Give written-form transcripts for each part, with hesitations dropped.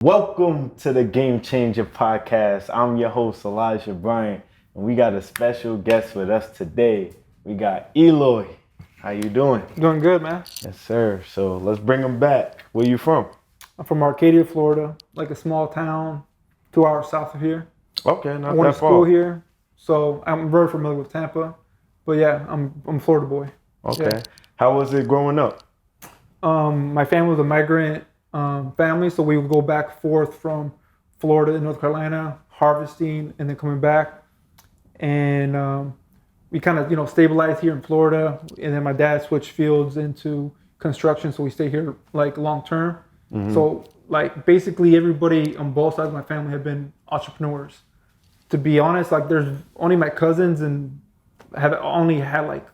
Welcome to the Game Changer Podcast. I'm your host, Elijah Bryant, and we got a special guest with us today. We got Eloy. How you doing? Doing good, man. Yes, sir. So let's bring him back. Where you from? I'm from Arcadia, Florida, like a small town 2 hours south of here. Okay, not I went that to school far. here, so I'm very familiar with Tampa. But yeah, I'm a Florida boy. Okay. Yeah. How was it growing up? My family was a migrant family, so we would go back and forth from Florida to North Carolina, harvesting and then coming back. And we kind of, stabilized here in Florida. And then my dad switched fields into construction, so we stay here like long term. Mm-hmm. So like basically everybody on both sides of my family have been entrepreneurs. To be honest, like there's only my cousins and have only had like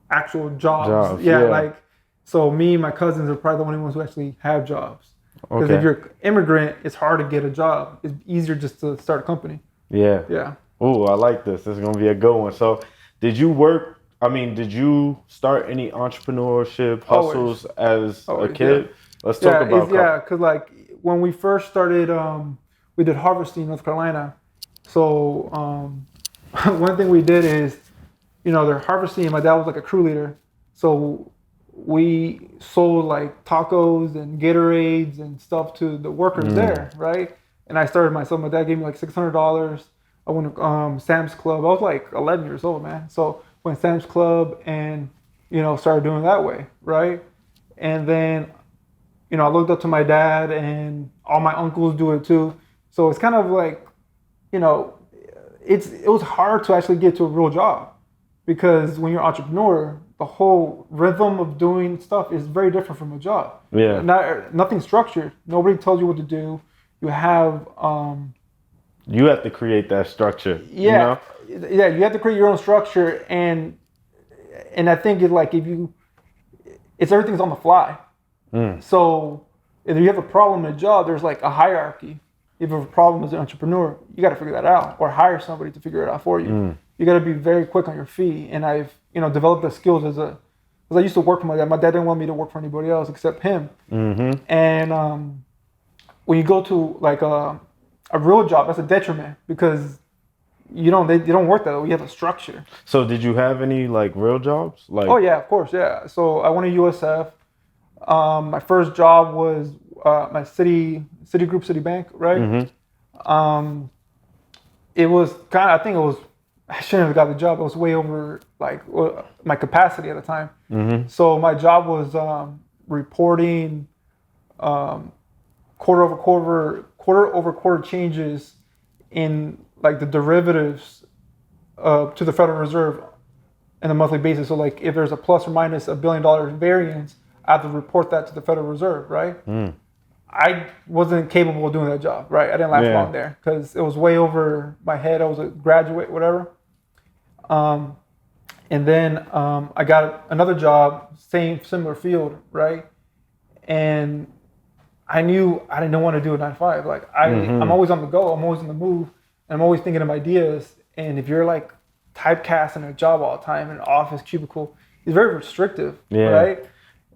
actual jobs. Yeah. Like so me and my cousins are probably the only ones who actually have jobs. Because Okay. if you're an immigrant, it's hard to get a job. It's easier just to start a company. Yeah. Yeah. Oh, I like this. This is going to be a good one. So did you start any entrepreneurship hustles as a Always, kid? yeah. Let's talk about because like when we first started, we did harvesting in North Carolina. So one thing we did is, they're harvesting. My dad was like a crew leader, so we sold like tacos and Gatorades and stuff to the workers there, right? And I started myself. My dad gave me like $600. I went to Sam's Club. I was like 11 years old, man. So went to Sam's Club and started doing it that way, right? And then I looked up to my dad, and all my uncles do it too. So it's kind of like, it was hard to actually get to a real job, because when you're an entrepreneur, the whole rhythm of doing stuff is very different from a job. Yeah. Nothing structured. Nobody tells you what to do. You have You have to create that structure. yeah, you have to create your own structure, and I think it's everything's on the fly. So if you have a problem in a job, there's like a hierarchy. If you have a problem as an entrepreneur, you got to figure that out, or hire somebody to figure it out for you. You got to be very quick on your feet. And I've developed the skills because I used to work for my dad. My dad didn't want me to work for anybody else except him. Mm-hmm. And when you go to like a real job, that's a detriment, because they don't work that way. You have a structure. So did you have any like real jobs? Like Oh yeah, of course, yeah. So I went to USF. My first job was my Citigroup Bank, right? Mm-hmm. It was I shouldn't have got the job. It was way over like my capacity at the time. Mm-hmm. So my job was reporting quarter over quarter changes in like the derivatives to the Federal Reserve on a monthly basis. So like if there's a plus or minus $1 billion variance, I have to report that to the Federal Reserve, right? I wasn't capable of doing that job, right? I didn't last long there because it was way over my head. I was a graduate, whatever. And then I got another job, similar field, right? And I knew I didn't want to do a 9-to-5. Like I'm always on the go. I'm always on the move. And I'm always thinking of ideas. And if you're like typecast in a job all the time in an office cubicle, it's very restrictive, right?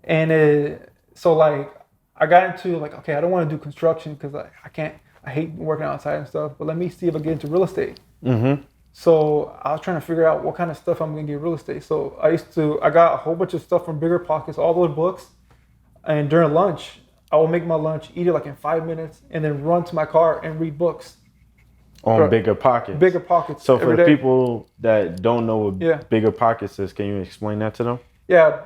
And so like I got into like, okay, I don't want to do construction because I hate working outside and stuff. But let me see if I get into real estate. Mm-hmm. So I was trying to figure out what kind of stuff I'm going to get real estate. So I got a whole bunch of stuff from Bigger Pockets, all those books. And during lunch, I will make my lunch, eat it like in 5 minutes, and then run to my car and read books. On Bigger Pockets. Bigger Pockets. So for the day. people that don't know what Bigger Pockets is, can you explain that to them? Yeah.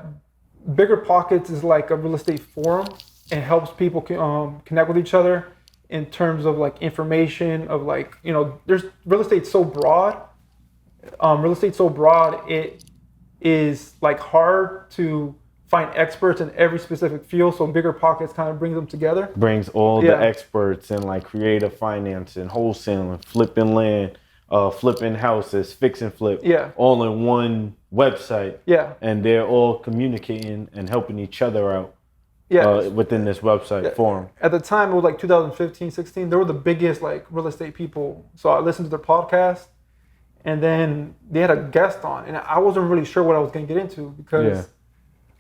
Bigger Pockets is like a real estate forum. It helps people connect with each other in terms of like information of like, there's real estate so broad. It is like hard to find experts in every specific field. So Bigger Pockets kind of brings them together. Brings all the experts in like creative finance and wholesaling, flipping land, flipping houses, fix and flip, all in one website. Yeah. And they're all communicating and helping each other out within this website forum. At the time, it was like 2015, 16. They were the biggest like real estate people. So I listened to their podcast, and then they had a guest on, and I wasn't really sure what I was going to get into because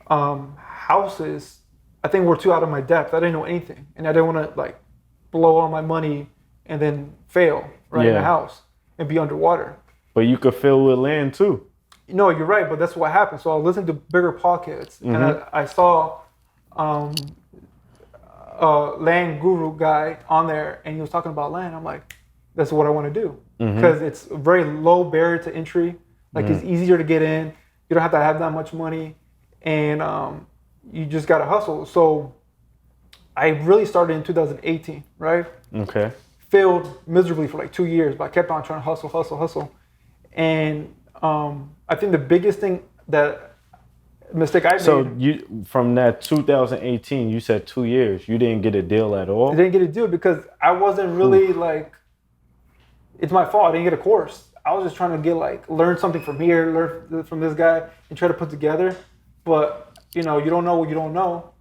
houses, I think, were too out of my depth. I didn't know anything, and I didn't want to like blow all my money and then fail right in the Yeah. house and be underwater. But you could fill with land too. No, you're right, but that's what happened. So I listened to bigger podcasts, and I saw a land guru guy on there, and he was talking about land. I'm like, that's what I want to do because it's a very low barrier to entry. Like it's easier to get in. You don't have to have that much money, and you just gotta hustle. So I really started in 2018, right? Okay. Failed miserably for like 2 years, but I kept on trying to hustle. And I think the biggest mistake I made. So you from that 2018, you said 2 years. You didn't get a deal at all. I didn't get a deal because I wasn't really like. It's my fault. I didn't get a course. I was just trying to learn something from here, learn from this guy, and try to put together. But you don't know what you don't know,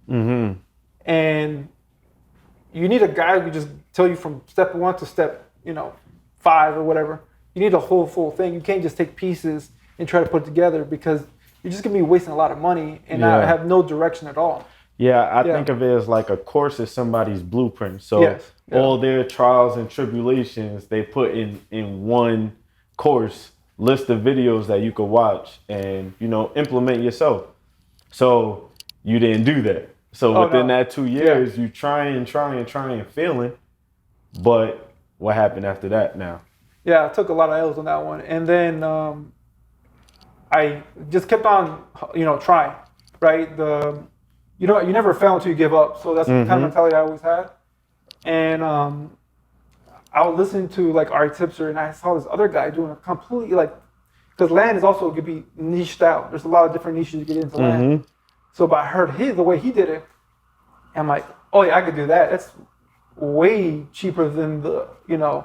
and you need a guy who can just tell you from step 1 to step 5 or whatever. You need a whole full thing. You can't just take pieces and try to put it together because you're just gonna be wasting a lot of money and not have no direction at all. Yeah, I think of it as like a course is somebody's blueprint. So all their trials and tribulations they put in one course, list of videos that you could watch and implement yourself. So you didn't do that. So within that 2 years, you trying and failing. But what happened after that now? Yeah, I took a lot of L's on that one. And then I just kept on, trying, right? You never fail until you give up. So that's the kind of mentality I always had. And I was listening to like Ari Tipster, and I saw this other guy doing a completely because land is also could be niched out. There's a lot of different niches you get into land. So, but I heard the way he did it, and I'm like, oh yeah, I could do that. That's way cheaper than the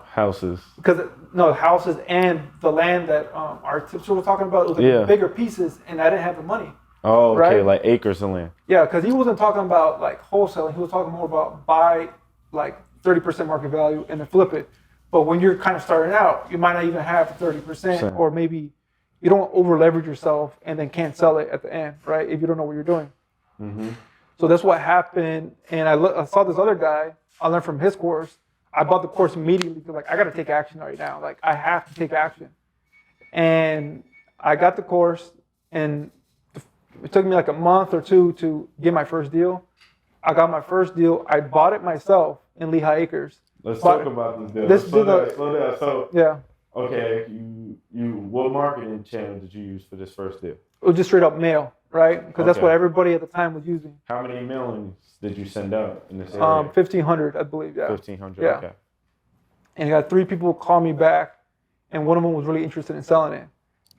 houses. Because houses and the land that our tipster was talking about, it was like bigger pieces, and I didn't have the money. Oh, okay, right? like acres of land. Yeah, because he wasn't talking about like wholesaling. He was talking more about buy like 30% market value and then flip it. But when you're kind of starting out, you might not even have 30%, or maybe you don't over leverage yourself and then can't sell it at the end, right? If you don't know what you're doing. So that's what happened. And I saw this other guy. I learned from his course. I bought the course immediately because I got to take action right now. Like I have to take action. And I got the course, and it took me like a month or 2 to get my first deal. I got my first deal. I bought it myself in Lehigh Acres. Let's talk about this deal. Slow down. So okay, you what marketing channel did you use for this first deal? It was just straight up mail, right? Because that's what everybody at the time was using. How many mailings did you send out in this area? 1,500, I believe. Yeah. 1,500. Yeah. Okay. And I got 3 people call me back, and one of them was really interested in selling it.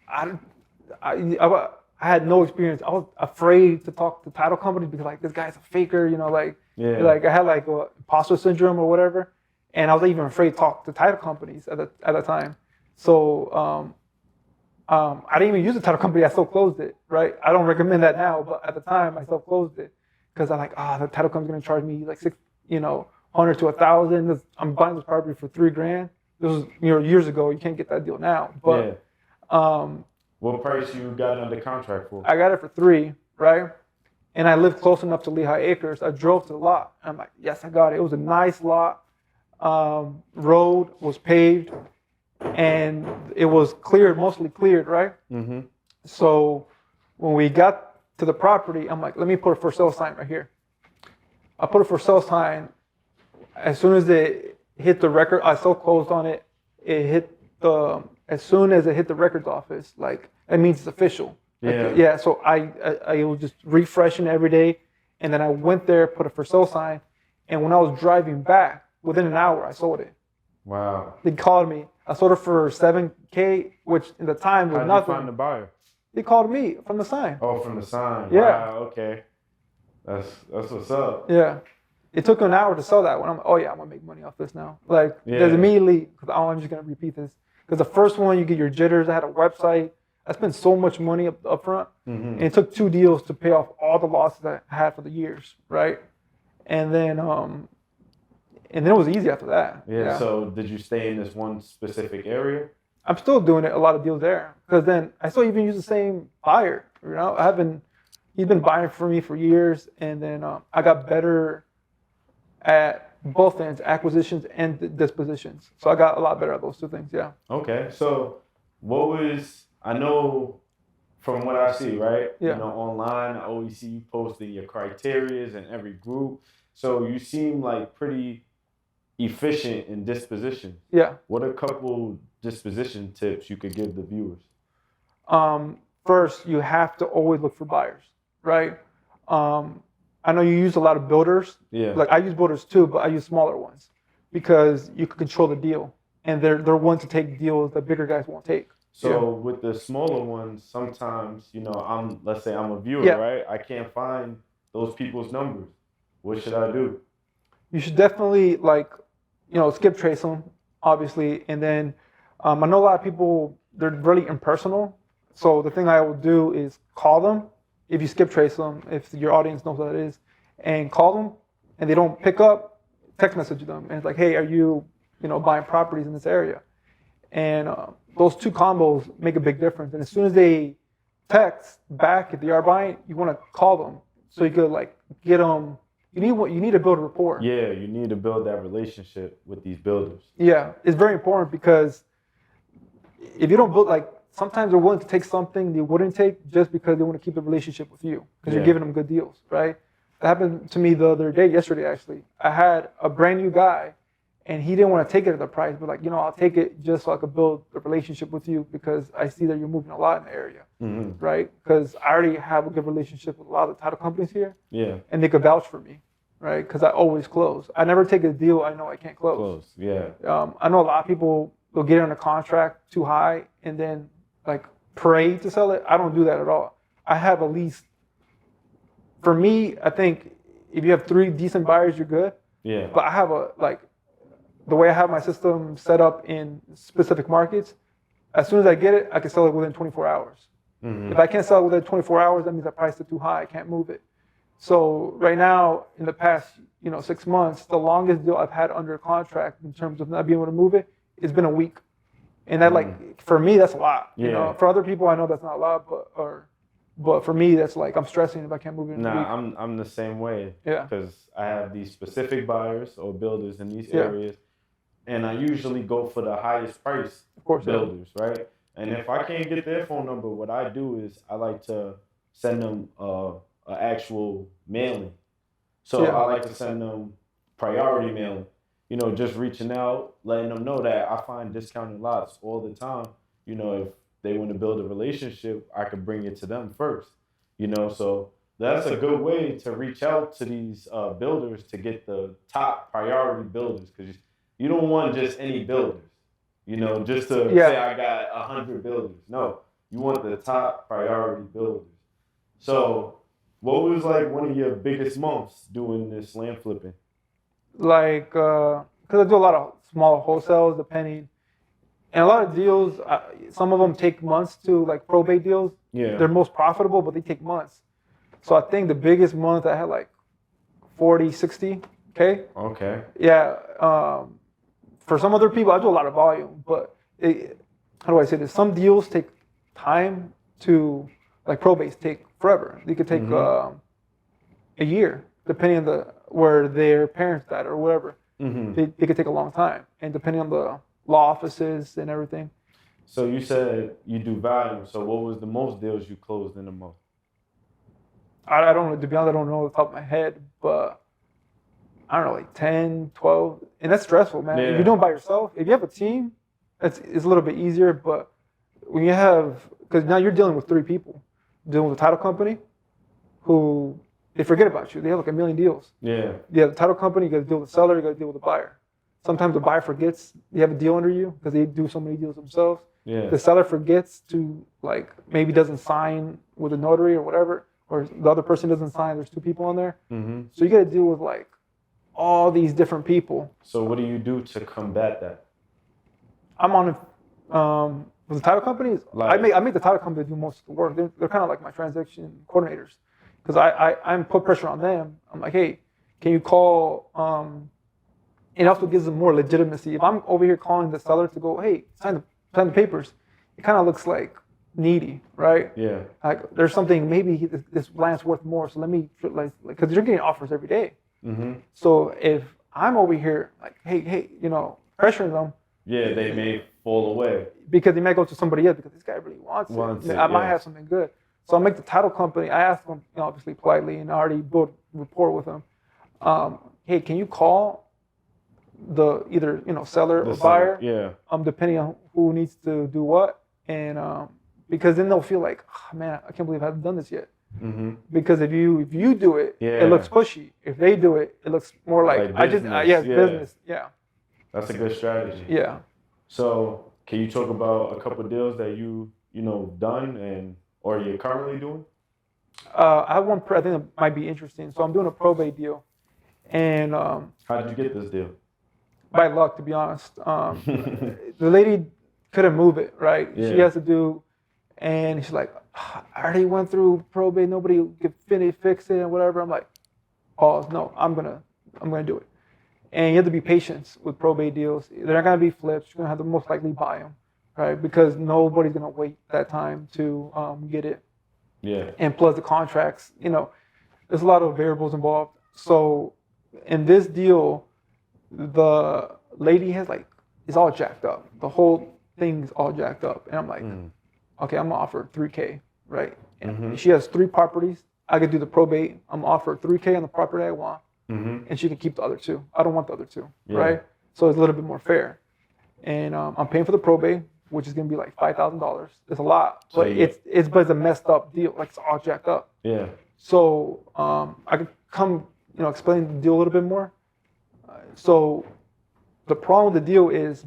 I had no experience. I was afraid to talk to title companies because like this guy's a faker, like I had like imposter syndrome or whatever, and I was even afraid to talk to title companies at the time. So I didn't even use the title company. I still closed it, right? I don't recommend that now, but at the time I still closed it because I'm like, the title company's gonna charge me like $100 to $1,000. I'm buying this property for $3,000. This was years ago. You can't get that deal now, but. What price you got under contract for? I got it for $3,000, right? And I lived close enough to Lehigh Acres. I drove to the lot. And I'm like, yes, I got it. It was a nice lot. Road was paved, and it was cleared, mostly cleared, right? So when we got to the property, I'm like, let me put a for sale sign right here. I put a for sale sign. As soon as it hit the record, I still closed on it. It hit as soon as it hit the records office, like that means it's official. So I was just refreshing every day, and then I went there, put a for sale sign, and when I was driving back, within an hour I sold it. Wow. They called me. I sold it for $7,000, which in the time was nothing. How did you find the buyer? They called me from the sign. Oh, from the sign. Yeah. Wow. Okay. That's what's up. Yeah. It took an hour to sell that one. I'm like, oh yeah, I'm gonna make money off this now. Like, because immediately, because I'm just gonna repeat this. Because the first one, you get your jitters. I had a website. I spent so much money up front, and it took 2 deals to pay off all the losses I had for the years, right? And then it was easy after that. Yeah. So did you stay in this one specific area? I'm still doing a lot of deals there because then I still even use the same buyer. He's been buying for me for years, and then I got better at both ends, acquisitions and dispositions. So I got a lot better at those two things. Yeah. Okay. So I know from what I see, right? Yeah. Online, I always see you posting your criterias in every group. So you seem like pretty efficient in disposition. Yeah. What are a couple disposition tips you could give the viewers? First, you have to always look for buyers, right? I know you use a lot of builders. Yeah. Like I use builders too, but I use smaller ones because you can control the deal, and they're ones to take deals that bigger guys won't take. So with the smaller ones, sometimes let's say I'm a viewer, right? I can't find those people's numbers. What should I do? You should definitely skip trace them, obviously, and then I know a lot of people, they're really impersonal. So the thing I will do is call them. If you skip trace them, if your audience knows what it is, and call them, and they don't pick up, text message them, and it's like, hey, are you, buying properties in this area? And those two combos make a big difference. And as soon as they text back if they are buying, you want to call them so you could get them. You need to build a rapport. Yeah, you need to build that relationship with these builders. Yeah, it's very important because if you don't build, sometimes they're willing to take something they wouldn't take just because they want to keep the relationship with you because you're giving them good deals, right? That happened to me yesterday actually. I had a brand new guy and he didn't want to take it at the price, but I'll take it just so I could build a relationship with you because I see that you're moving a lot in the area, right? Because I already have a good relationship with a lot of the title companies here, and they could vouch for me, right? Because I always close. I never take a deal I know I can't close. I know a lot of people will get on a contract too high and then pray to sell it. I don't do that at all. I have at least, for me, I think if you have 3 decent buyers, you're good. Yeah. But I have the way I have my system set up in specific markets, as soon as I get it, I can sell it within 24 hours. If I can't sell it within 24 hours, that means I priced it too high. I can't move it. So right now, in the past, 6 months, the longest deal I've had under contract in terms of not being able to move it, it's been a week. And that for me, that's a lot. For other people, I know that's not a lot, but for me, that's I'm stressing if I can't move it in a week. I'm the same way. Yeah. Because I have these specific buyers or builders in these areas, and I usually go for the highest price builders, right? And if I can't get their phone number, what I do is I like to send them an actual mailing. So I like to send them priority mailing. Just reaching out, letting them know that I find discounted lots all the time. If they want to build a relationship, I could bring it to them first. So that's a good way to reach out to these builders to get the top priority builders, because you don't want just any builders. Just to say I got 100 builders. No, you want the top priority builders. So what was one of your biggest months doing this land flipping? Because I do a lot of small wholesales, depending, and a lot of deals. Some of them take months to probate deals. Yeah, they're most profitable, but they take months. So I think the biggest month I had 40, 60K. Okay. Yeah. For some other people, I do a lot of volume, but how do I say this? Some deals take time to probates take forever. They could take a year, depending on where their parents died or whatever. They could take a long time, and depending on the law offices and everything. So you said you do volume. So what was the most deals you closed in a month? I don't know. To be honest, I don't know off the top of my head, but I don't know, 10, 12. And that's stressful, man. If you're doing it by yourself, if you have a team, it's a little bit easier. But when you have, because now you're dealing with 3 people, dealing with a title company who, they forget about you. They have a million deals. Yeah. You have the title company, you got to deal with the seller, you got to deal with the buyer. Sometimes the buyer forgets they have a deal under you because they do so many deals themselves. Yeah. The seller forgets to maybe doesn't sign with a notary or whatever, or the other person doesn't sign. There's 2 people on there. So you got to deal with all these different people. So what do you do to combat that? I'm on with the title companies. I make the title company do most of the work. They're kind of like my transaction coordinators, because I'm put pressure on them. I'm like, hey, can you call? It also gives them more legitimacy. If I'm over here calling the seller to go, hey, sign the papers, it kind of looks needy, right? Yeah. There's something, maybe this land's worth more, so let me, because you're getting offers every day. So if I'm over here like, hey, pressuring them. Yeah, they may fall away. Because they might go to somebody else because this guy really wants it. I might have something good. So I make the title company. I ask them, obviously politely, and I already built rapport with them. Hey, can you call the either seller or buyer? Yeah. Depending on who needs to do what, and because then they'll feel like, oh, man, I can't believe I haven't done this yet. Mm-hmm. Because if you do it, it looks pushy. If they do it, it looks more like business. Yeah. That's a good strategy. Yeah. So can you talk about a couple of deals that you done or you're currently doing? I have one I think that might be interesting. So I'm doing a probate deal, and how did you get this deal? By luck, to be honest. The lady couldn't move it, right? Yeah. She has to do, and she's like, I already went through probate. Nobody could fix it and whatever. I'm like, oh no, I'm gonna do it. And you have to be patient with probate deals. They're not gonna be flips. You're gonna have to most likely buy them, right? Because nobody's gonna wait that time to get it. Yeah. And plus the contracts, there's a lot of variables involved. So in this deal, the lady has it's all jacked up. The whole thing's all jacked up. And I'm like, okay, I'm gonna offer $3K, right? And she has 3 properties. I could do the probate. I'm gonna offer $3K on the property I want. And she can keep the other 2. I don't want the other 2, right? So it's a little bit more fair. And I'm paying for the probate, which is gonna be like $5,000. It's a lot, but it's a messed up deal. It's all jacked up. Yeah. So I could come, explain the deal a little bit more. So the problem with the deal is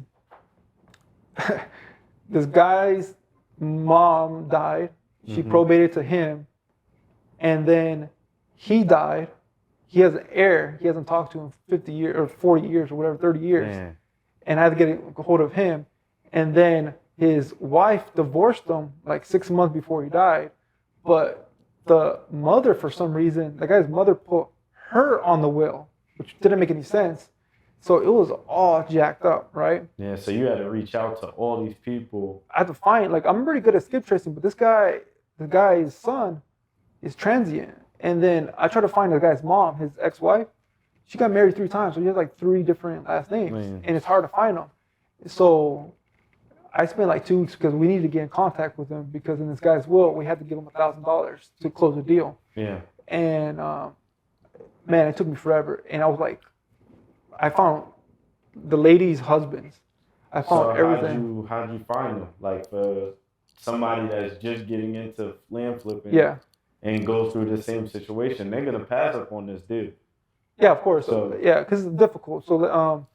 this guy's mom died. She probated to him, and then he died. He has an heir he hasn't talked to in 50 years or 40 years or whatever, 30 years. Man. And I had to get a hold of him. And then his wife divorced him 6 months before he died. But the mother, for some reason, the guy's mother put her on the will, which didn't make any sense. So it was all jacked up, right? Yeah, so you had to reach out to all these people. I had to find, I'm pretty good at skip tracing, but the guy's son is transient. And then I tried to find the guy's mom, his ex-wife. She got married 3 times, so he has 3 different last names. Man. And it's hard to find them. So I spent 2 weeks because we needed to get in contact with him because in this guy's will, we had to give him $1,000 to close the deal. Yeah. And man, it took me forever. And I was like, I found the lady's husbands. I found everything. How did you find them? For somebody that's just getting into land flipping. Yeah. And goes through the same situation, they're gonna pass up on this deal. Yeah, of course. So because it's difficult. So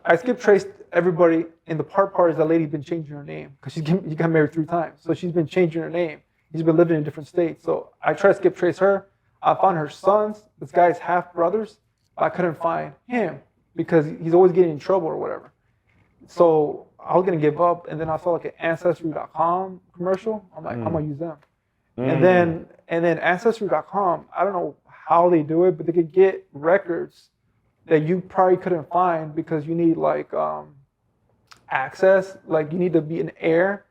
I skip traced everybody, and the part is that lady been changing her name because she got married 3 times, so she's been changing her name. She's been living in different states. So I tried to skip trace her. I found her sons. This guy's half brothers. I couldn't find him because he's always getting in trouble or whatever. So I was gonna give up, and then I saw an Ancestry.com commercial. I'm like, I'm gonna use them. And then Ancestry.com, I don't know how they do it, but they could get records that you probably couldn't find because you need access. You need to be an heir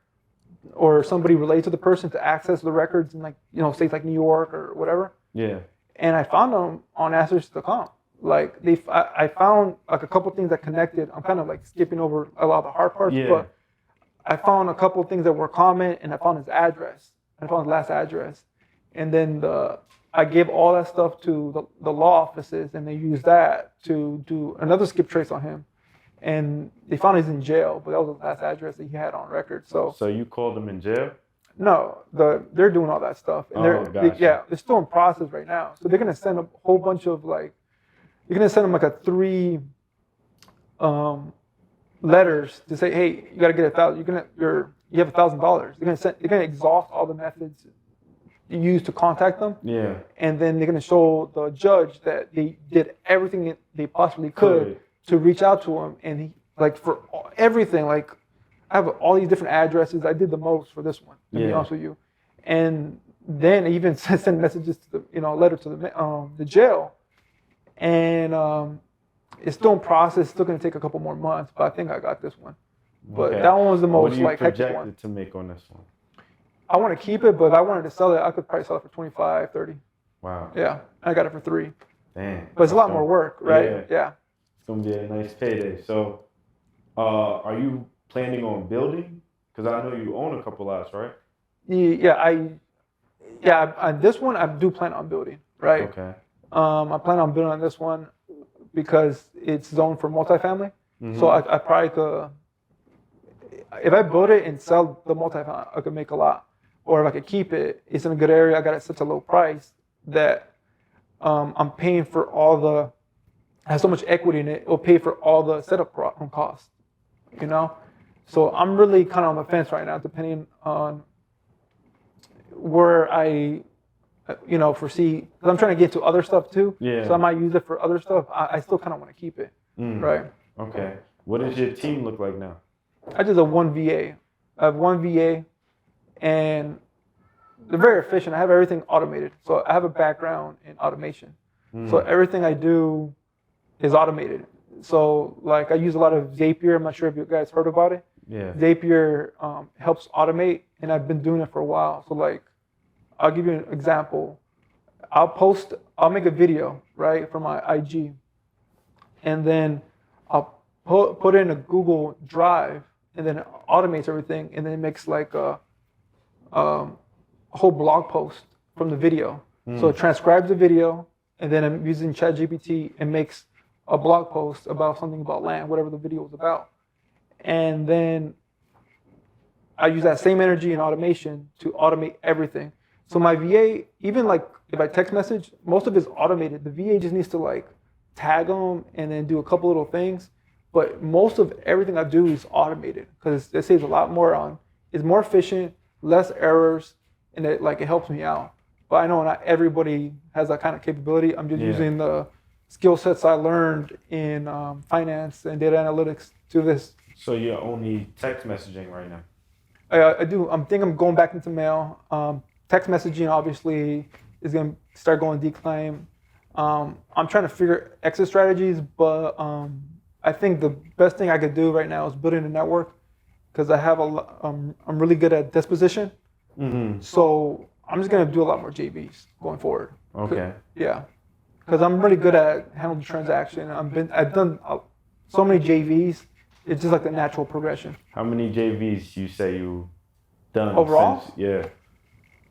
or somebody related to the person to access the records in states like New York or whatever. Yeah. And I found them on Ancestry.com. I found a couple things that connected. I'm kind of skipping over a lot of the hard parts, but I found a couple things that were common, and I found his address. I found his last address, and then I gave all that stuff to the law offices, and they used that to do another skip trace on him, and they found he's in jail, but that was the last address that he had on record. So you called him in jail? No, they're doing all that stuff, and they're still in process right now. So they're gonna send a whole bunch of you're gonna send them 3 letters to say, hey, you gotta get $1,000. You have $1,000. They're gonna exhaust all the methods you use to contact them. Yeah. And then they're gonna show the judge that they did everything that they possibly could to reach out to him. And he for everything, I have all these different addresses. I did the most for this one, to be honest with you. And then I even sent messages to the letter to the jail. And it's still in process. It's still gonna take a couple more months, but I think I got this one. But that one was the most hectic one. What are you projected to make on this one? I want to keep it, but if I wanted to sell it, I could probably sell it for 25, 30. Wow. Yeah, I got it for 3. Damn. But it's a lot more work, right? Yeah. gonna be a nice payday. So, are you planning on building? Because I know you own a couple lots, right? On this one I do plan on building, right? Okay. I plan on building on this one because it's zoned for multifamily. Mm-hmm. So I probably could, if I build it and sell the multifamily, I could make a lot. Or if I could keep it, it's in a good area. I got it at such a low price that I'm paying for I have so much equity in it. It'll pay for all the setup costs, you know. So I'm really kind of on the fence right now, depending on where I, foresee. Because I'm trying to get to other stuff too. Yeah. So I might use it for other stuff. I still kind of want to keep it, right? Okay. What does your team look like now? I just have one VA. I have one VA, and they're very efficient. I have everything automated. So I have a background in automation. So everything I do is automated. So like I use a lot of Zapier. I'm not sure if you guys heard about it. Yeah. Zapier helps automate, and I've been doing it for a while. So like, I'll give you an example. I'll make a video, right, for my IG, and then I'll put it in a Google Drive, and then it automates everything, and then it makes like a whole blog post from the video. So it transcribes the video, and then I'm using ChatGPT and makes a blog post about something about land, whatever the video was about. And then I use that same energy and automation to automate everything. So my VA, even like if I text message, most of it's automated. The VA just needs to like tag them and then do a couple little things. But most of everything I do is automated because it saves a lot more on. It's more efficient, less errors, and it helps me out. But I know not everybody has that kind of capability. I'm just using the skill sets I learned in finance and data analytics to this. So you're only text messaging right now? I do. I'm going back into mail. Text messaging obviously is going to start going decline. I'm trying to figure exit strategies, but I think the best thing I could do right now is building a network because I'm really good at disposition. So I'm just going to do a lot more JVs going forward. Okay. Yeah. Because I'm really good at handling the transaction. I've done so many JVs. It's just like the natural progression. How many JVs you say you done overall? Yeah.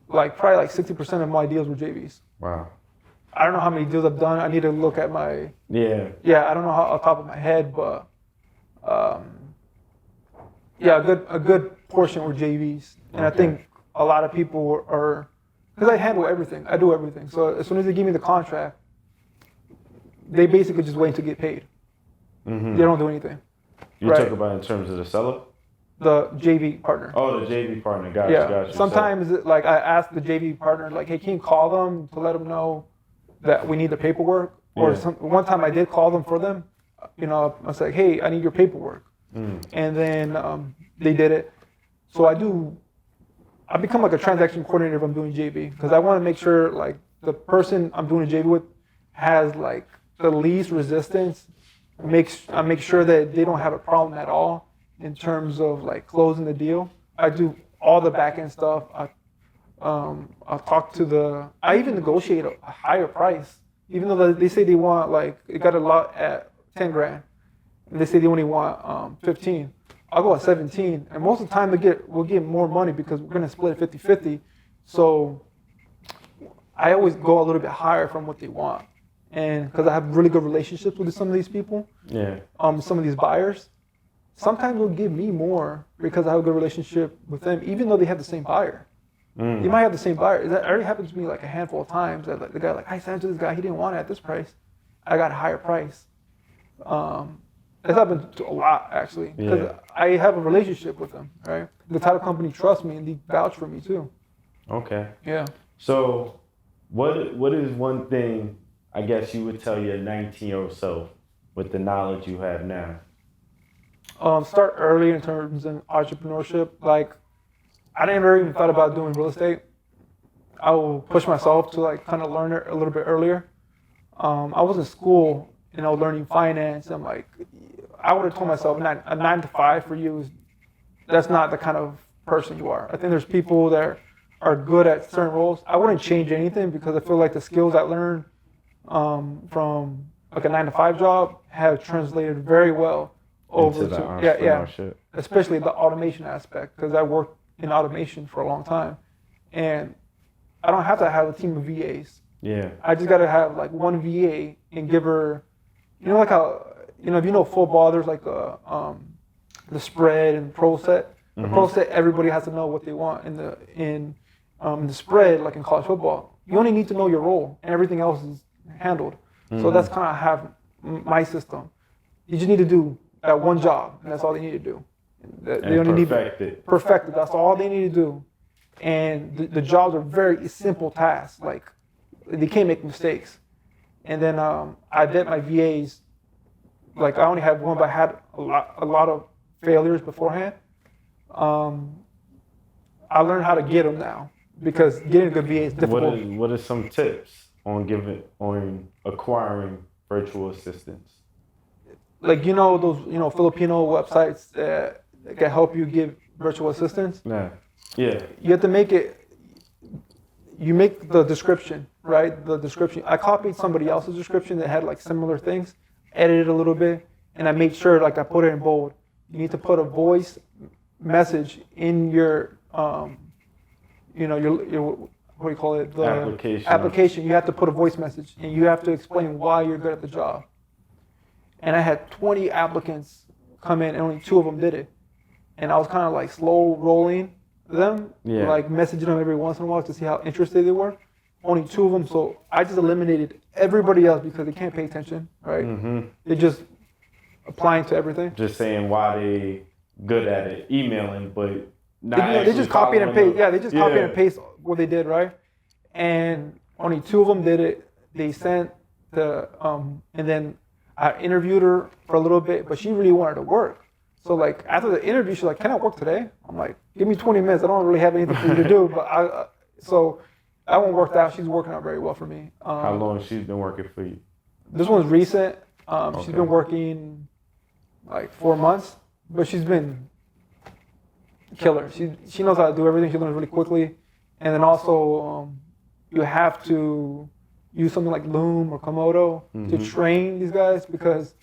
Like probably like 60% of my deals were JVs. Wow. I don't know how many deals I've done. I need to look at my. Yeah. Yeah, I don't know how off the top of my head, but a good portion were JVs, and I think a lot of people are because I handle everything. I do everything. So as soon as they give me the contract, they basically just wait to get paid. They don't do anything. You talk about in terms of the seller? The JV partner. Oh, the JV partner. Gotcha. Sometimes like I ask the JV partner, like, hey, can you call them to let them know that we need the paperwork? Or one time I did call them for them. I was like, hey, I need your paperwork. And then they did it. So I become like a transaction coordinator if I'm doing JV because I want to make sure like the person I'm doing a JV with has like the least resistance. Make sure that they don't have a problem at all in terms of like closing the deal. I do all the back end stuff. I'll talk to I even negotiate a higher price, even though they say they want like it got a lot at 10 grand, and they say they only want 15. I'll go at 17, and most of the time we'll get more money because we're gonna split it 50-50. So I always go a little bit higher from what they want, and because I have really good relationships with some of these people, some of these buyers, sometimes they'll give me more because I have a good relationship with them, even though they have the same buyer. You might have the same buyer. That already happened to me like a handful of times. That the guy like, I sent to this guy, he didn't want it at this price. I got a higher price. It's happened to a lot actually because I have a relationship with them. Right, the title company trusts me and they vouch for me too. Okay. Yeah. So, what is one thing I guess you would tell your 19-year-old self with the knowledge you have now? Start early in terms of entrepreneurship. Like, I never even thought about doing real estate. I will push myself to like kind of learn it a little bit earlier. I was in school and I was learning finance. I'm like, I would have told myself a 9 to 5 for you that's not the kind of person you are. I think there's people that are good at certain roles. I wouldn't change anything because I feel like the skills I learned from like a 9-to-5 job have translated very well over into the to entrepreneurship. especially the automation aspect, because I worked in automation for a long time, and I don't have to have a team of VAs. Yeah. I just got to have like one VA and give her, like how, if you know football, there's like the spread and pro set. The pro set, everybody has to know what they want. In the spread, like in college football, you only need to know your role, and everything else is handled. So that's kind of have my system. You just need to do that one job, and that's all they need to do. They only need perfect it. That's all they need to do. And the jobs are very simple tasks. Like they can't make mistakes. And then I vet my VAs. Like I only had one, but I had a lot of failures beforehand. I learned how to get them now, because getting a good VA is difficult. What are some tips on acquiring virtual assistants? Like those Filipino websites that can help you give virtual assistants. Yeah. You have to make it. You make the description, right? The description. I copied somebody else's description that had like similar things, edited a little bit, and I made sure like I put it in bold. You need to put a voice message in your your what do you call it? The application. You have to put a voice message, and you have to explain why you're good at the job. And I had 20 applicants come in, and only 2 of them did it. And I was kind of like slow rolling them, like messaging them every once in a while to see how interested they were. Only 2 of them, so I just eliminated everybody else because they can't pay attention, right? They're just applying to everything. Just saying why they good at it, emailing, but not they just copy and paste. Yeah, they just copy and paste what they did, right? And only 2 of them did it. They sent and then I interviewed her for a little bit, but she really wanted to work. So like after the interview, she's like, "Can I work today?" I'm like, "Give me 20 minutes. I don't really have anything for you to do." But so that one worked out. She's working out very well for me. How long she's been working for you? This one's recent. She's been working like 4 months, but she's been killer. She knows how to do everything. She learns really quickly, and then also you have to use something like Loom or Komodo to train these guys, because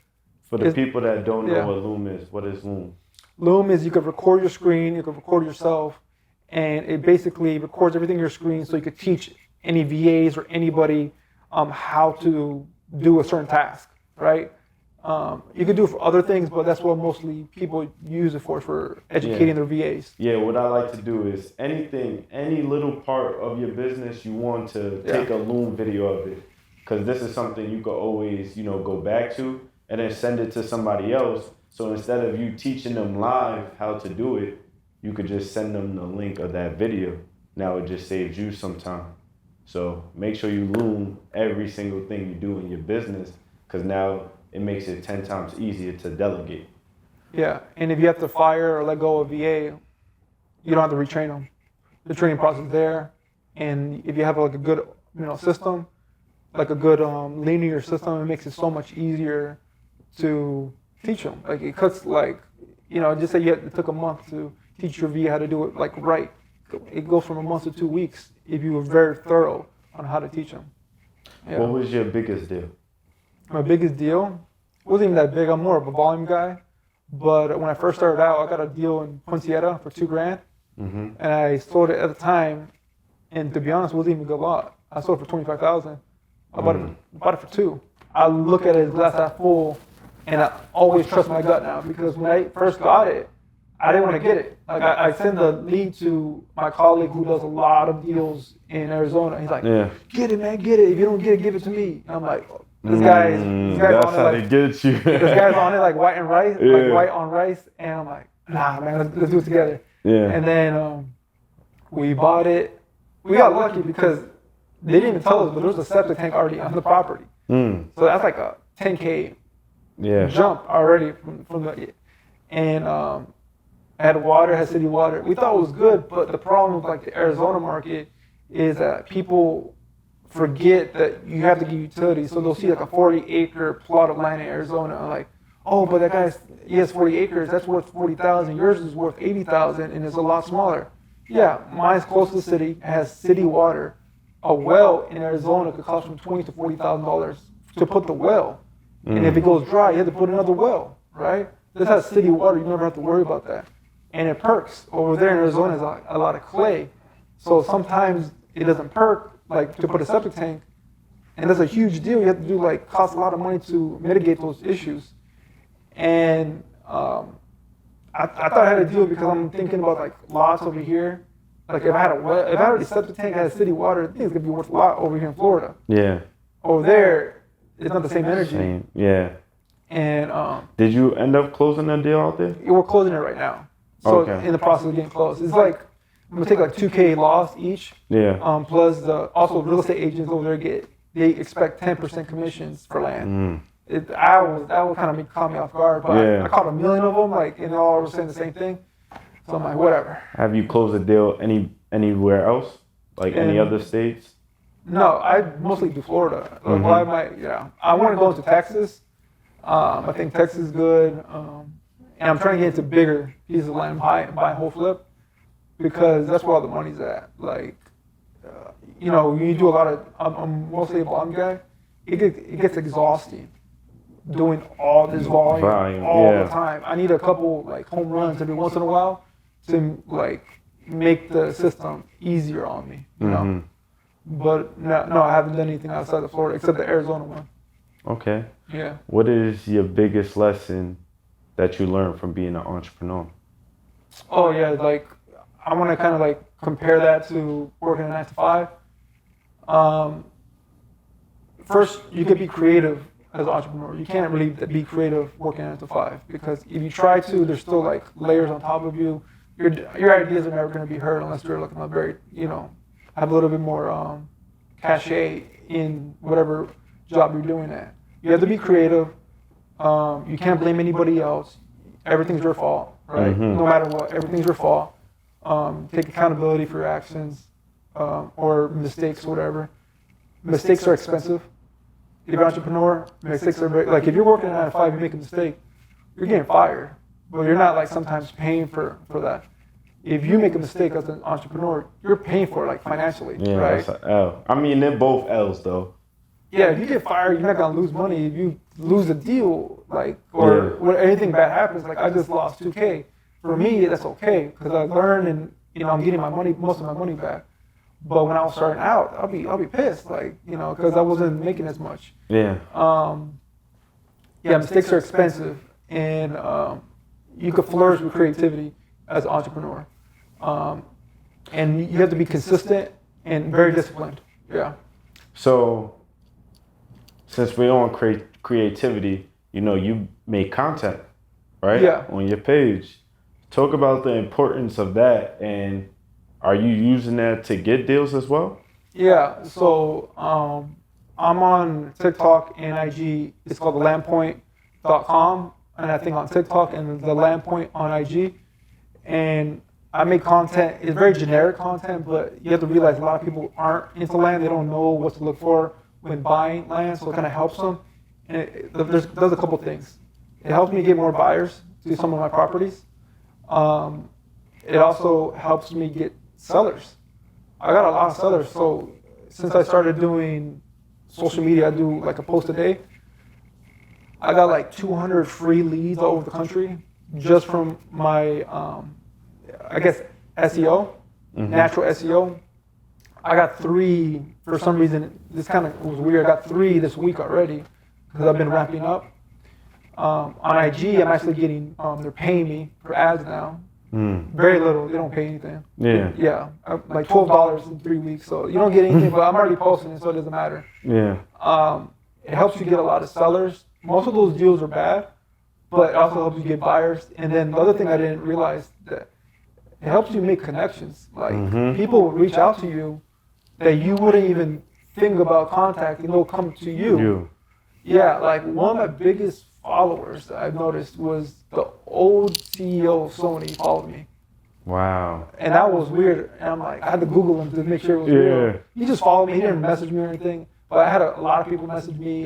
for the people that don't know what Loom is, what is Loom? Loom is you could record your screen, you could record yourself, and it basically records everything on your screen, so you could teach any VAs or anybody how to do a certain task, right? You could do it for other things, but that's what mostly people use it for educating their VAs. Yeah, what I like to do is any little part of your business, you want to take a Loom video of it, because this is something you could always, go back to and then send it to somebody else. So instead of you teaching them live how to do it, you could just send them the link of that video. Now it just saves you some time. So make sure you Loom every single thing you do in your business, because now it makes it 10 times easier to delegate. Yeah, and if you have to fire or let go of VA, you don't have to retrain them. The training process is there, and if you have like a good, system, like a good linear system, it makes it so much easier to teach them. Like it cuts just say it took a month to teach your VA how to do it like right. It goes from a month to 2 weeks if you were very thorough on how to teach them. Yeah. What was your biggest deal? My biggest deal wasn't even that big. I'm more of a volume guy. But when I first started out, I got a deal in Poinciana for $2,000. And I sold it at the time. And to be honest, it wasn't even a good lot. I sold it for $25,000. I bought it for $2,000. I look at it as glass half full, and I always trust my gut now, because when I first got it, I didn't want to get it. Like I send the lead to my colleague who does a lot of deals in Arizona. He's like, "Get it, man, get it. If you don't get it, give it to me." And I'm like, This guy's that's on how it they like, get you. this guy's on it like white and rice, like white on rice, and I'm like, nah, man, let's do it together. Yeah. And then we bought it. We got lucky because they didn't even tell us, but there was a septic tank already on the property. So that's like a 10K jump already from the, and had water, had city water. We thought it was good, but the problem with like the Arizona market is that people forget that you have to give utilities. So they'll see like a 40-acre plot of land in Arizona, and like, oh, but that guy's, he has 40 acres, that's worth 40,000. Yours is worth 80,000, and it's a lot smaller. Yeah, mine's close to the city, has city water. A well in Arizona could cost from $20,000 to $40,000 to put the well. And if it goes dry, you have to put another well, right? This has city water. You never have to worry about that. And it perks. Over there in Arizona, there's a lot of clay. So sometimes it doesn't perk, like to put a septic tank. And that's a huge deal. You have to cost a lot of money to mitigate those issues. And I thought I had a deal because I'm thinking about like lots over here. Like if I had a septic tank, I had city water, I think it's gonna be worth a lot over here in Florida. Yeah. Over there, it's not the same energy. Yeah. And did you end up closing that deal out there? we're closing it right now. So in the process of getting closed. It's like I'm gonna take like $2,000 loss each. Yeah. Plus also real estate agents over there they expect 10% commissions for land. That would kind of caught me off guard, but I caught 1 million of them, and they all were saying the same thing. So I'm like, whatever. Have you closed a deal anywhere else, any other states? No, I mostly do Florida. I want to go into Texas. I think Texas is good, and I'm trying to get into bigger pieces of land, buy whole flip, because that's where all the money's at. You do a lot of. I'm mostly a volume guy. It gets exhausting doing all this volume all the time. I need a couple home runs every once in a while to make the system easier on me. You know. But no, I haven't done anything outside of Florida except the Arizona one. Okay. Yeah. What is your biggest lesson that you learned from being an entrepreneur? Oh yeah, I want to kind of compare that to working a 9 to 5. First, you could be creative as an entrepreneur. You can't really be creative working 9 to 5 because if you try to, there's still layers on top of you. Your ideas are never going to be heard unless you're looking at very, have a little bit more cachet in whatever job you're doing at. You have to be creative. You can't blame anybody else. Everything's your fault, right? No matter what, everything's your fault. Take accountability for your actions or mistakes, whatever. Mistakes are expensive. If you're an entrepreneur, mistakes are very, if you're working at 9 to 5, you make a mistake, you're getting fired. But you're not sometimes paying for that. If you make a mistake as an entrepreneur, you're paying for it financially, right? That's an L. I mean, they're both L's though. Yeah, if you get fired, you're not gonna lose money. If you lose a deal, or when anything bad happens, I just lost $2,000. For me, that's okay because I learned and I'm getting most of my money back. But when I was starting out, I'll be pissed, because I wasn't making as much. Yeah. Mistakes are expensive, and you could flourish with creativity as an entrepreneur. And you have to be consistent and very disciplined. Yeah. So, since we're on creativity, you make content, right? Yeah. On your page. Talk about the importance of that, and are you using that to get deals as well? Yeah. So I'm on TikTok and IG. It's called thelandpoint.com, and I think on TikTok and the Landpoint on IG. And I make content. It's very generic content, but you have to realize a lot of people aren't into land. They don't know what to look for when buying land, so it kind of helps them. And it does a couple things. It helps me get more buyers to some of my properties. It also helps me get sellers. I got a lot of sellers. So since I started doing social media, I do a post a day. I got 200 free leads all over the country just from my, SEO, natural SEO. I got 3, for some reason, this kind of was weird. I got 3 this week already because I've been ramping up. On IG, I'm actually getting, they're paying me for ads now. Very little, they don't pay anything. Yeah. Yeah, $12 in 3 weeks, so you don't get anything, but I'm already posting it, so it doesn't matter. Yeah. It helps you get a lot of sellers. Most of those deals are bad, but it also helps you get buyers. And then the other thing I didn't realize that it helps you make connections. People will reach out to you that you wouldn't even think about contacting. They'll come to you. Yeah, one of my biggest followers that I've noticed was the old CEO of Sony followed me. Wow. And that was weird. And I had to Google him to make sure it was real. He just followed me. He didn't message me or anything. But I had a lot of people message me.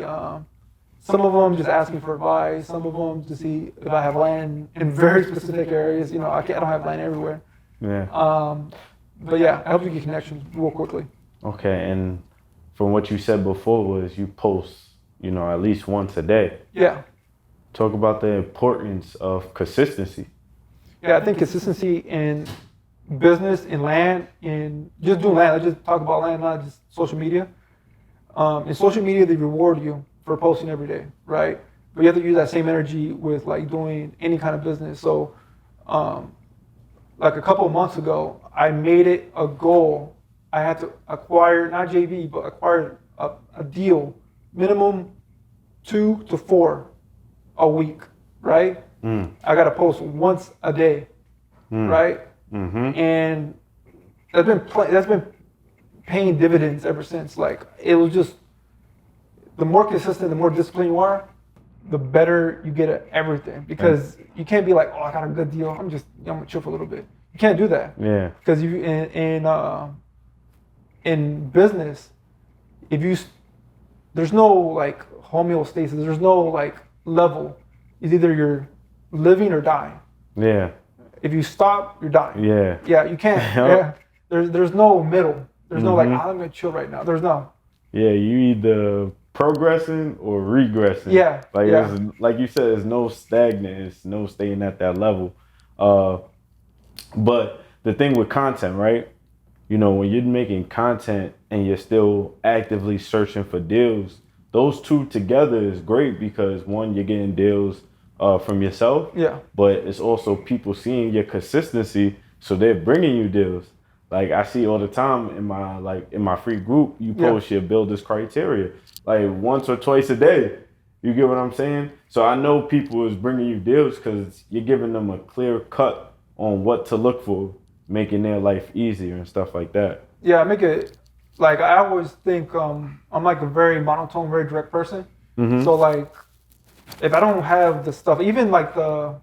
Some of them just asking for advice. Some of them to see if I have land in very specific areas. I don't have land everywhere. Yeah. But yeah, it helps you get connections real quickly. Okay, and from what you said before was you post at least once a day. Yeah. Talk about the importance of consistency. Yeah, I think consistency in business, in land, in just doing land. Let's just talk about land, not just social media. In social media, they reward you for posting every day, right? But you have to use that same energy with like doing any kind of business. So, like a couple of months ago, I made it a goal. I had to acquire, not JV, but acquire a deal, minimum 2 to 4 a week, right? I got to post once a day, right? And that's been paying dividends ever since. Like it was just the more consistent, the more disciplined you are, the better you get at everything. Because you can't be like, oh, I got a good deal. I'm gonna chill for a little bit. You can't do that. Yeah. Because in business, there's no like homeostasis. There's no like level. It's either you're living or dying. Yeah. If you stop, you're dying. Yeah. Yeah, you can't. Yeah. There's no middle. There's no like, I'm gonna chill right now. There's no. Yeah, you either progressing or regressing. Yeah. Like you said, there's no stagnant. It's no staying at that level. But the thing with content, right? When you're making content and you're still actively searching for deals, those two together is great because one, you're getting deals from yourself. Yeah. But it's also people seeing your consistency, so they're bringing you deals. Like I see all the time in my free group, you post your builder's criteria like once or twice a day. You get what I'm saying? So I know people is bringing you deals because you're giving them a clear cut on what to look for, making their life easier and stuff like that. Yeah, I make it like I always think I'm like a very monotone, very direct person. So like if I don't have the stuff, even the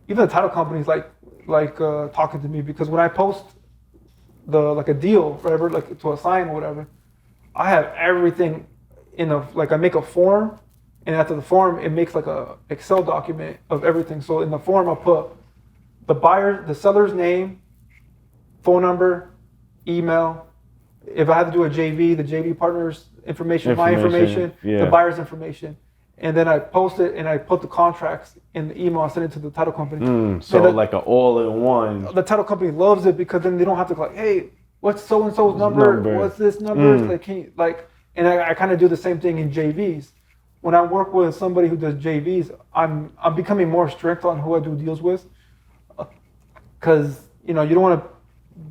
title companies like talking to me, because when I post a deal, whatever, like to a sign or whatever, I have everything I make a form, and after the form it makes like a Excel document of everything. So in the form I put the seller's name, phone number, email. If I have to do a JV, the JV partner's information, my information, the buyer's information. And then I post it and I put the contracts in the email. I send it to the title company. So like an all-in-one. The title company loves it because then they don't have to like, hey, what's so-and-so's number? What's this number? And I kind of do the same thing in JVs. When I work with somebody who does JVs, I'm becoming more strict on who I do deals with, because you don't want to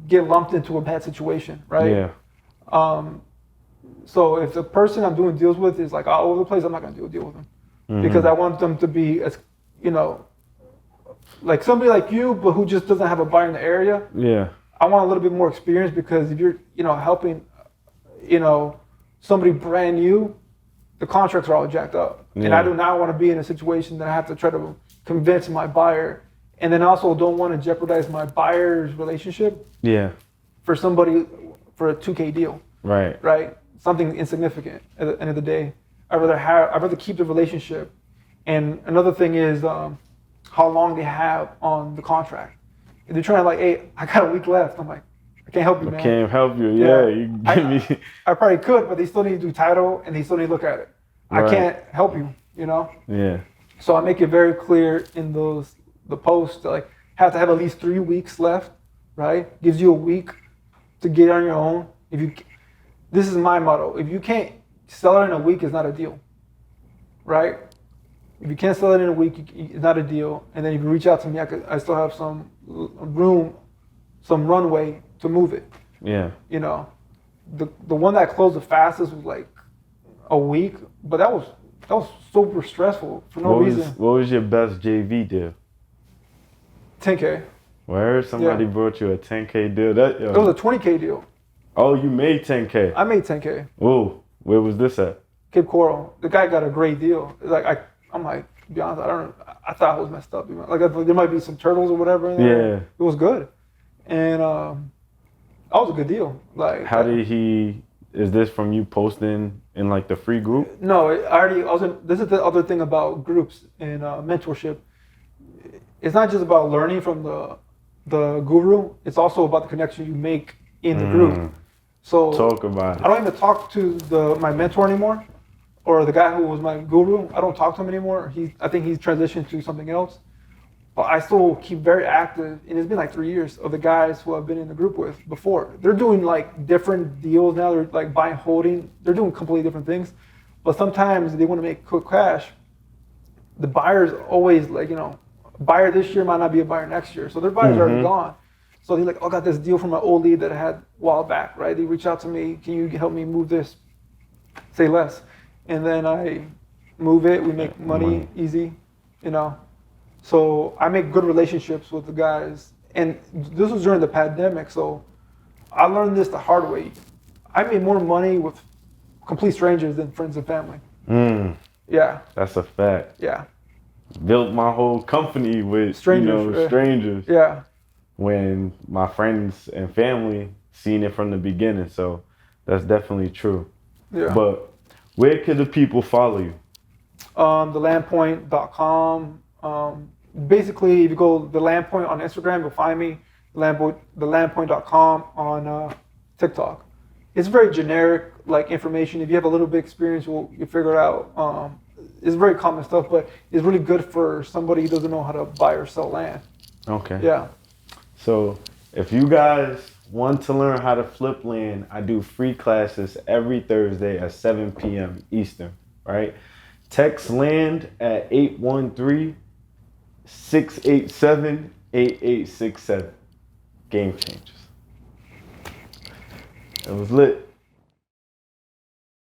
get lumped into a bad situation, right? Yeah. So if the person I'm doing deals with is like all over the place, I'm not going to do a deal with them because I want them to be as, like somebody like you, but who just doesn't have a buyer in the area. Yeah. I want a little bit more experience because if you're, helping, somebody brand new, the contracts are all jacked up. Yeah. And I do not want to be in a situation that I have to try to convince my buyer, and then also don't want to jeopardize my buyer's relationship. Yeah. For a 2K deal. Right. Right. Something insignificant at the end of the day. I'd rather keep the relationship. And another thing is how long they have on the contract. If they're trying to hey, I got a week left. I'm like, I can't help you, man. I can't help you. Yeah. You give me. I probably could, but they still need to do title and they still need to look at it. Right. I can't help you, Yeah. So I make it very clear in the post, have to have at least 3 weeks left, right? Gives you a week to get on your own. This is my motto. If you can't sell it in a week, it's not a deal, right? If you can't sell it in a week, it's not a deal. And then if you reach out to me, I still have some room, some runway to move it. Yeah. The one that closed the fastest was like a week, but that was super stressful for no reason. What was your best JV deal? 10K. Where somebody brought you a 10K deal? It was a 20K deal. Oh, you made 10K. I made 10K. Oh, where was this at? Cape Coral. The guy got a great deal. I'm like, to be honest, I don't know. I thought it was messed up. There might be some turtles or whatever in there. Yeah. It was good. And that was a good deal. How did he? Is this from you posting in the free group? No, this is the other thing about groups and mentorship. It's not just about learning from the guru. It's also about the connection you make in the group. So talk about it. I don't even talk to my mentor anymore. or the guy who was my guru, I don't talk to him anymore. I think he's transitioned to something else. But I still keep very active, and it's been like 3 years of the guys who I've been in the group with before. They're doing like different deals now. They're like buying, holding. They're doing completely different things. But sometimes they want to make quick cash. The buyer's always like, buyer this year might not be a buyer next year. So their buyer's already gone. So they're like, oh, I got this deal from my old lead that I had a while back, right? They reach out to me, can you help me move this? Say less. And then I move it, we make money easy, So I make good relationships with the guys. And this was during the pandemic, so I learned this the hard way. I made more money with complete strangers than friends and family. Yeah. That's a fact. Yeah. Built my whole company with strangers. Yeah. When my friends and family seen it from the beginning. So that's definitely true. Yeah. But where can the people follow you? thelandpoint.com. Basically, if you go the Landpoint on Instagram, you'll find me. Thelandpoint.com on TikTok. It's very generic, like information. If you have a little bit of experience, you'll figure it out. It's very common stuff, but it's really good for somebody who doesn't know how to buy or sell land. Okay. Yeah. So if you guys want to learn how to flip land, I do free classes every Thursday at 7 p.m. Eastern, right? Text land at 813-687-8867. Game changers. It was lit.